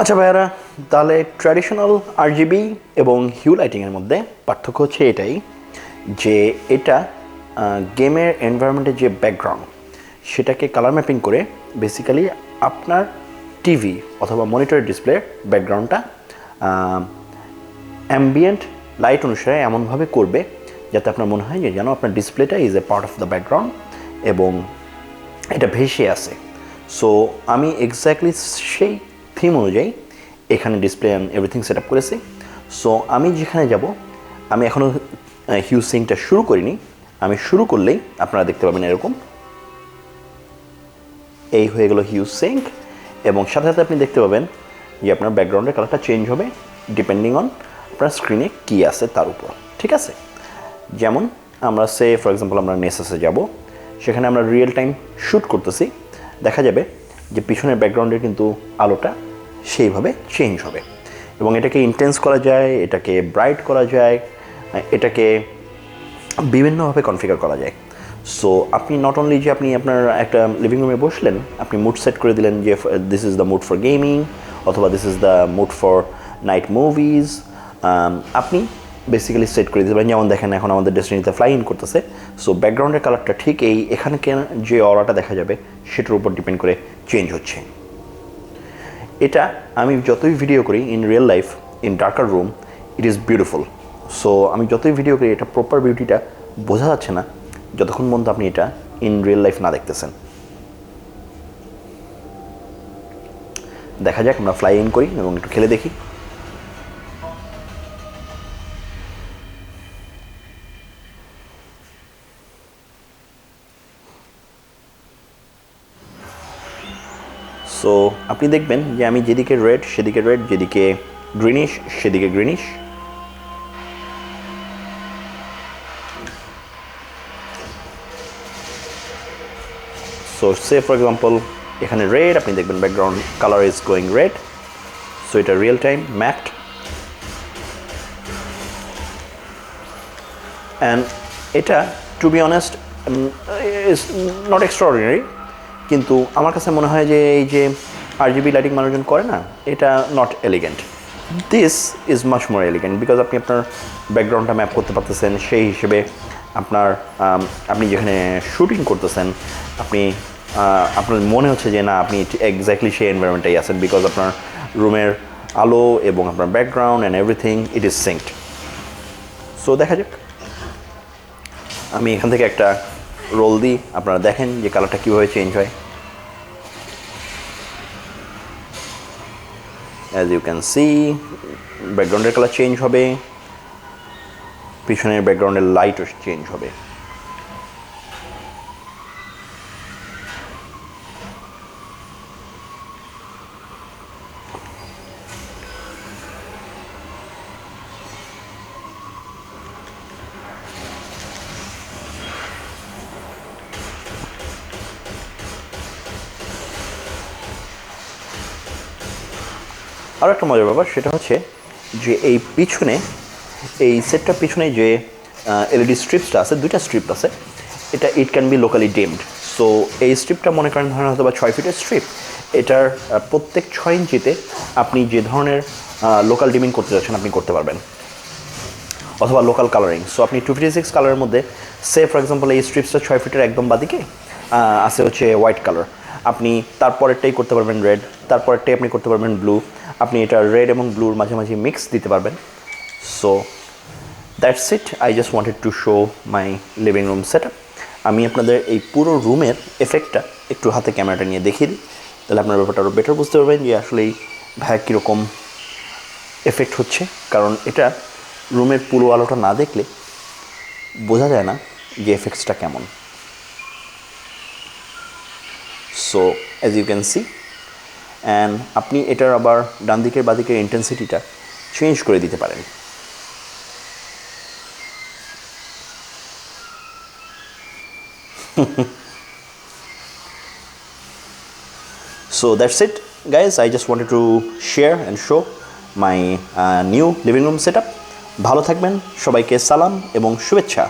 আচ্ছা ভাইয়ারা, তাহলে ট্র্যাডিশনাল আরজিবি এবং হিউ লাইটিংয়ের মধ্যে পার্থক্য হচ্ছে এটাই যে এটা গেমের এনভায়রনমেন্টের যে ব্যাকগ্রাউন্ড সেটাকে কালার ম্যাপিং করে বেসিক্যালি আপনার টিভি অথবা মনিটরের ডিসপ্লের ব্যাকগ্রাউন্ডটা অ্যাম্বিয়েন্ট লাইট অনুসারে এমনভাবে করবে যাতে আপনার মনে হয় যে যেন আপনার ডিসপ্লেটা is a part of the background এবং এটা ভেসে আসে। সো আমি এক্স্যাক্টলি সেই থিম অনুযায়ী এখানে display and everything set up করেছি। সো আমি যেখানে যাব, আমি এখনও হিউ সিঙ্কটা শুরু করিনি, আমি শুরু করলেই আপনারা দেখতে পাবেন এরকম এই হয়ে গেল হিউ সিঙ্ক, এবং সাথে সাথে আপনি দেখতে পাবেন যে আপনার ব্যাকগ্রাউন্ডের কালারটা চেঞ্জ হবে ডিপেন্ডিং অন আপনার স্ক্রিনে কী আছে তার উপর। ঠিক আছে, যেমন আমরা ফর এক্সাম্পল আমরা নেসাসে যাব, সেখানে আমরা রিয়েল টাইম শ্যুট করতেছি, দেখা যাবে যে পিছনের ব্যাকগ্রাউন্ডের কিন্তু আলোটা সেইভাবে চেঞ্জ হবে এবং এটাকে ইন্টেন্স করা যায়, এটাকে ব্রাইট করা যায়, এটাকে বিভিন্নভাবে কনফিগার করা যায়। সো আপনি নট অনলি যে আপনি আপনার একটা লিভিং রুমে বসলেন, আপনি মুড সেট করে দিলেন যে this is the mood for gaming অথবা this is the mood for night movies, আপনি বেসিক্যালি সেট করে দিতে পারেন। যেমন দেখেন এখন আমাদের ডেস্টিনিতে ফ্লাই ইন করতেছে, সো ব্যাকগ্রাউন্ডের কালারটা ঠিক এখানে যে অরাটা দেখা যাবে সেটার উপর ডিপেন্ড করে চেঞ্জ হচ্ছে। এটা আমি যতই ভিডিও করি in real life in darker room it is beautiful. So আমি যতই ভিডিও করি এটা প্রপার বিউটিটা বোঝা যাচ্ছে না যতক্ষণ পর্যন্ত আপনি এটা ইন রিয়েল লাইফ না দেখতেছেন। দেখা যাক, আমরা ফ্লাই ইন করি এবং একটু খেলে দেখি। সো আপনি দেখবেন যে আমি যেদিকে রেড সেদিকে রেড, যেদিকে গ্রিনিশ সেদিকে গ্রিনিশ। সো ফর এক্সাম্পল এখানে রেড, আপনি দেখবেন background colour is going red. So এটা রিয়েল টাইম ম্যাপড, অ্যান্ড এটা to be honest is not extraordinary, কিন্তু আমার কাছে মনে হয় যে এই যে আরজিবি লাইটিং মানুষজন করে না, এটা not elegant. This is much more elegant because আপনি আপনার ব্যাকগ্রাউন্ডটা ম্যাপ করতে পারতেছেন, সেই হিসেবে আপনি যেখানে শুটিং করতেছেন আপনার মনে হচ্ছে যে না আপনি এক্স্যাক্টলি সেই এনভায়রনমেন্টেই আছেন, বিকজ আপনার রুমের আলো এবং আপনার background and everything it is synced. So দেখা যাক, আমি এখান থেকে একটা রোল দিই, আপনারা দেখেন যে কালারটা কীভাবে চেঞ্জ হয়। অ্যাজ ইউ ক্যান সি ব্যাকগ্রাউন্ডের কালার চেঞ্জ হবে, পিছনের ব্যাকগ্রাউন্ডের লাইটও চেঞ্জ হবে। আরও একটা মজার ব্যাপার সেটা হচ্ছে যে এই পিছনে এই সেটটার পিছনে যে এলইডি স্ট্রিপসটা আছে, দুইটা স্ট্রিপ আছে, it can be locally deemed. So এই স্ট্রিপটা মনে করেন ধরেন হয়তো বা 6 ফিটের স্ট্রিপ, এটার প্রত্যেক 6 ইঞ্চিতে আপনি যে ধরনের লোকাল ডিমিং করতে যাচ্ছেন আপনি করতে পারবেন, অথবা লোকাল কালারিং। সো আপনি 256 কালারের মধ্যে ফর এক্সাম্পল এই স্ট্রিপসটা 6 ফিটের একদম বাদিকে আছে হচ্ছে হোয়াইট কালার, আপনি তারপরেরটাই করতে পারবেন রেড, তারপরেরটাই আপনি করতে পারবেন ব্লু, আপনি এটা রেড এবং ব্লুর মাঝামাঝি মিক্স দিতে পারবেন। So that's it, I just wanted to show my living room set up. আমি আপনাদের এই পুরো রুমের এফেক্টটা একটু হাতে ক্যামেরাটা নিয়ে দেখিয়ে দিই, তাহলে আপনার ব্যাপারটা আরও বেটার বুঝতে পারবেন যে আসলে ভাই কীরকম এফেক্ট হচ্ছে, কারণ এটা রুমের পুরো আলোটা না দেখলে বোঝা যায় না যে এফেক্টসটা কেমন। So as you can see, and আপনি এটার আবার ডান দিকের বাদিকের ইন্টেন্সিটিটা চেঞ্জ করে দিতে পারেন। So that's it guys, I just wanted to share and show my new living room setup. ভালো থাকবেন, সবাইকে সালাম এবং শুভেচ্ছা।